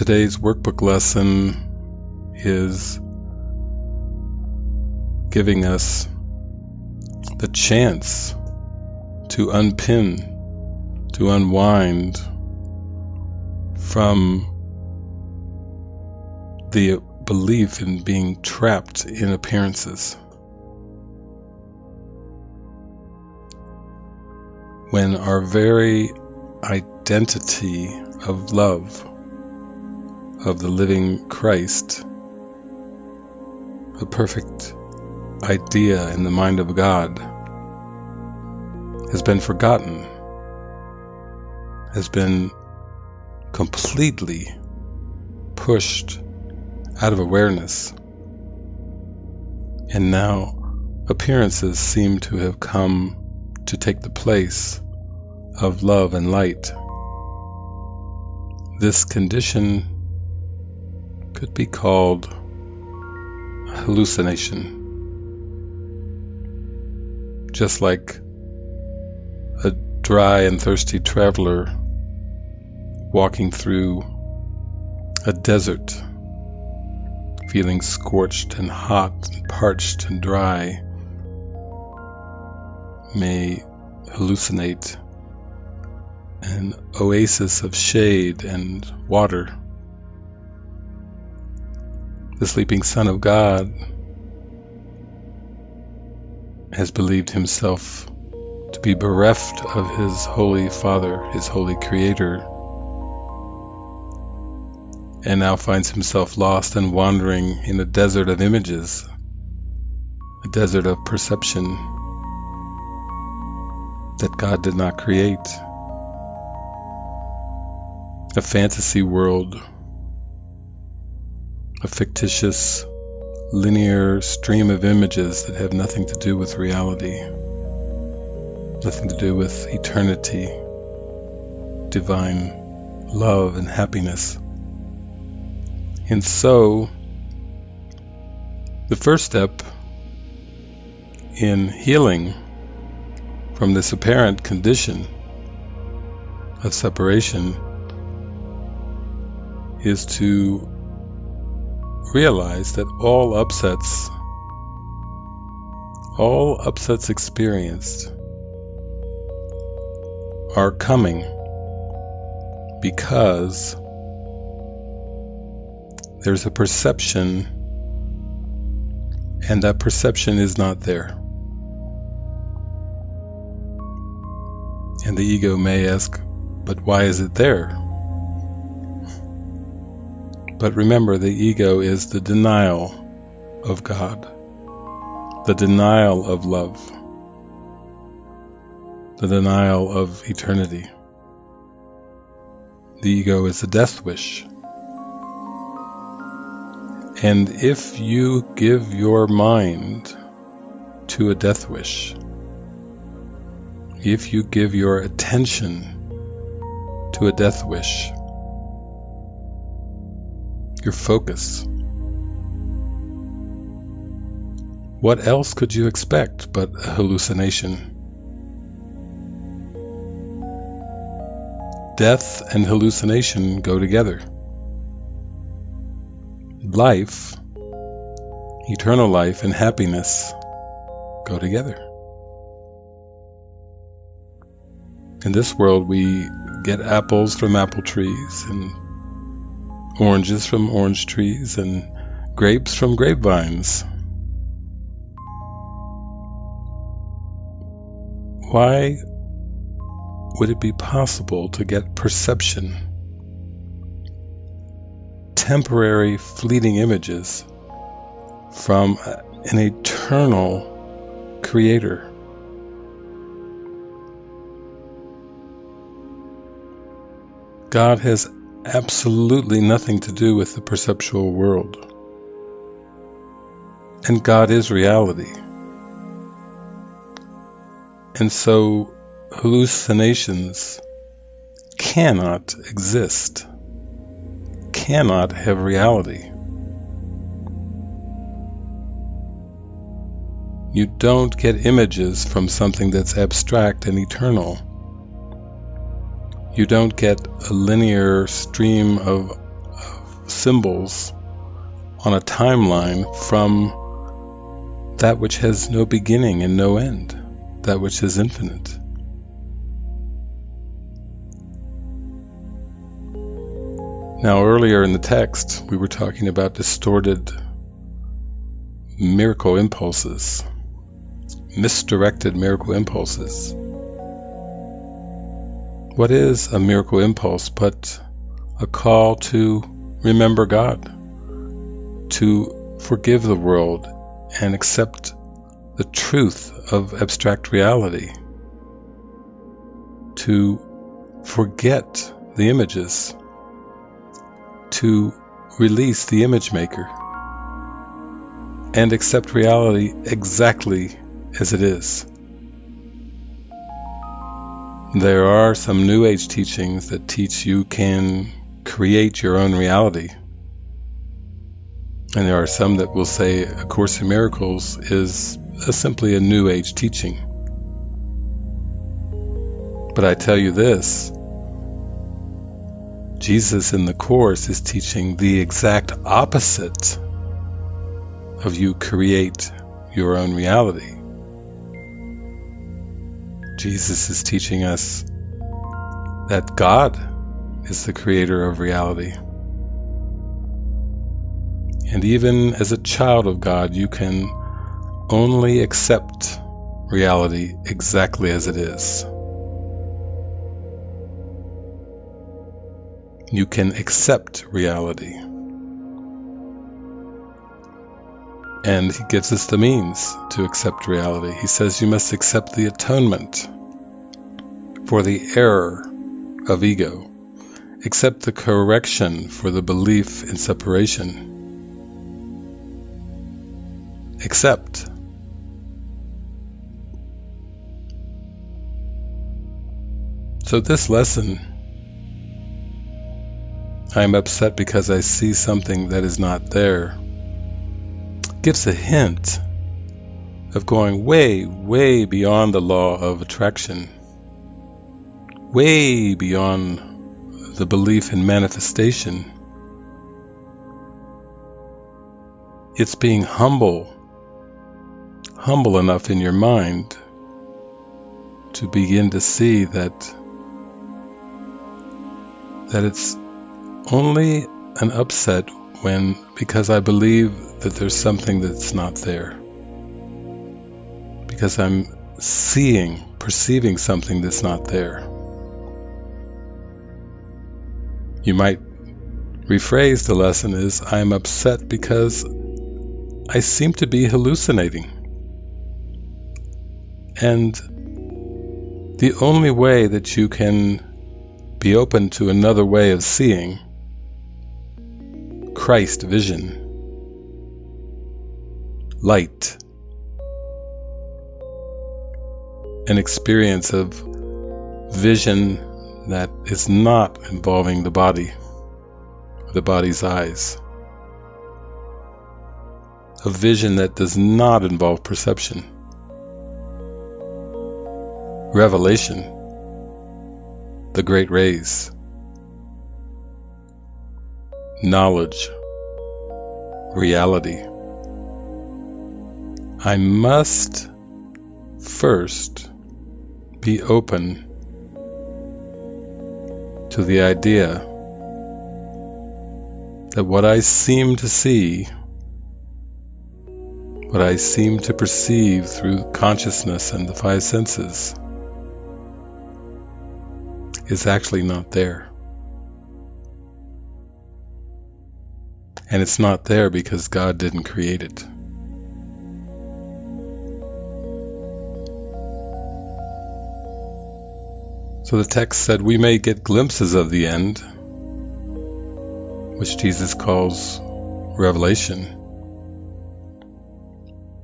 Today's workbook lesson is giving us the chance to unpin, to unwind from the belief in being trapped in appearances. When our very identity of love, of the living Christ, the perfect idea in the mind of God, has been forgotten, has been completely pushed out of awareness, and now appearances seem to have come to take the place of love and light. This condition could be called hallucination. Just like a dry and thirsty traveler walking through a desert, feeling scorched and hot and parched and dry, may hallucinate an oasis of shade and water. The sleeping Son of God has believed himself to be bereft of his Holy Father, his Holy Creator, and now finds himself lost and wandering in a desert of images, a desert of perception that God did not create, a fantasy world, a fictitious, linear stream of images that have nothing to do with reality, nothing to do with eternity, divine love and happiness. And so, the first step in healing from this apparent condition of separation is to realize that all upsets experienced are coming because there's a perception, and that perception is not there. And the ego may ask, but why is it there? But remember, the ego is the denial of God, the denial of love, the denial of eternity. The ego is the death wish. And if you give your mind to a death wish, if you give your attention to a death wish, your focus, what else could you expect but a hallucination? Death and hallucination go together. Life, eternal life and happiness go together. In this world, we get apples from apple trees, and oranges from orange trees, and grapes from grapevines. Why would it be possible to get perception, temporary fleeting images, from an eternal creator? God has absolutely nothing to do with the perceptual world. And God is reality. And so hallucinations cannot exist, cannot have reality. You don't get images from something that's abstract and eternal. You don't get a linear stream of symbols on a timeline from that which has no beginning and no end, that which is infinite. Now, earlier in the text, we were talking about distorted miracle impulses, misdirected miracle impulses. What is a miracle impulse but a call to remember God, to forgive the world and accept the truth of abstract reality, to forget the images, to release the image maker, and accept reality exactly as it is. There are some New Age teachings that teach you can create your own reality. And there are some that will say A Course in Miracles is simply a New Age teaching. But I tell you this, Jesus in the Course is teaching the exact opposite of you create your own reality. Jesus is teaching us that God is the creator of reality. And even as a child of God, you can only accept reality exactly as it is. You can accept reality. And he gives us the means to accept reality. He says you must accept the atonement for the error of ego. Accept the correction for the belief in separation. Accept. So this lesson, I am upset because I see something that is not there, gives a hint of going way, way beyond the law of attraction, way beyond the belief in manifestation. It's being humble enough in your mind to begin to see that it's only an upset because I believe that there's something that's not there. Because I'm perceiving something that's not there. You might rephrase the lesson as, I'm upset because I seem to be hallucinating. And the only way that you can be open to another way of seeing, Christ vision, light, an experience of vision that is not involving the body, the body's eyes, a vision that does not involve perception, revelation, the great rays, knowledge, reality. I must first be open to the idea that what I seem to see, what I seem to perceive through consciousness and the five senses, is actually not there. And it's not there because God didn't create it. So the text said we may get glimpses of the end, which Jesus calls revelation.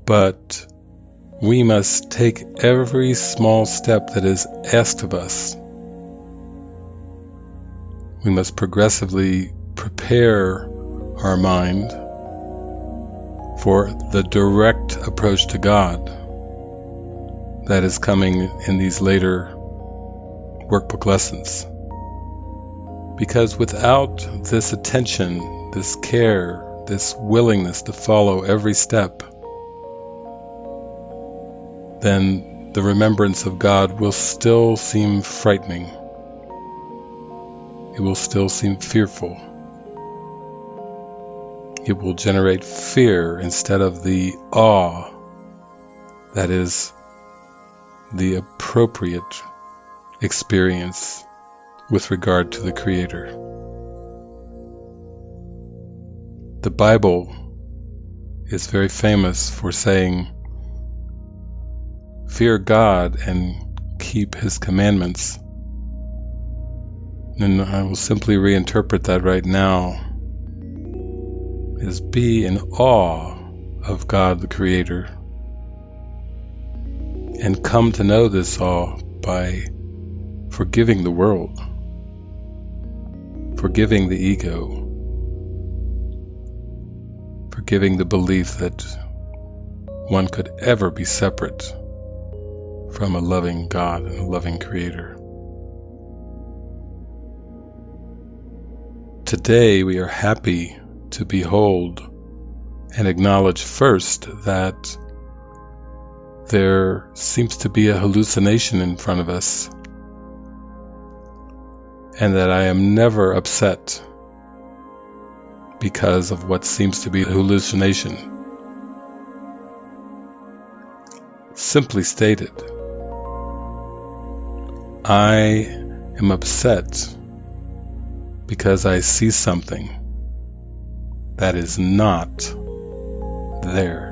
But we must take every small step that is asked of us. We must progressively prepare our mind for the direct approach to God that is coming in these later workbook lessons. Because without this attention, this care, this willingness to follow every step, then the remembrance of God will still seem frightening. It will still seem fearful. It will generate fear instead of the awe that is the appropriate experience with regard to the Creator. The Bible is very famous for saying, "Fear God and keep His commandments." And I will simply reinterpret that right now as be in awe of God the Creator, and come to know this awe by forgiving the world, forgiving the ego, forgiving the belief that one could ever be separate from a loving God and a loving Creator. Today we are happy to behold and acknowledge first that there seems to be a hallucination in front of us, and that I am never upset because of what seems to be a hallucination. Simply stated, I am upset because I see something that is not there.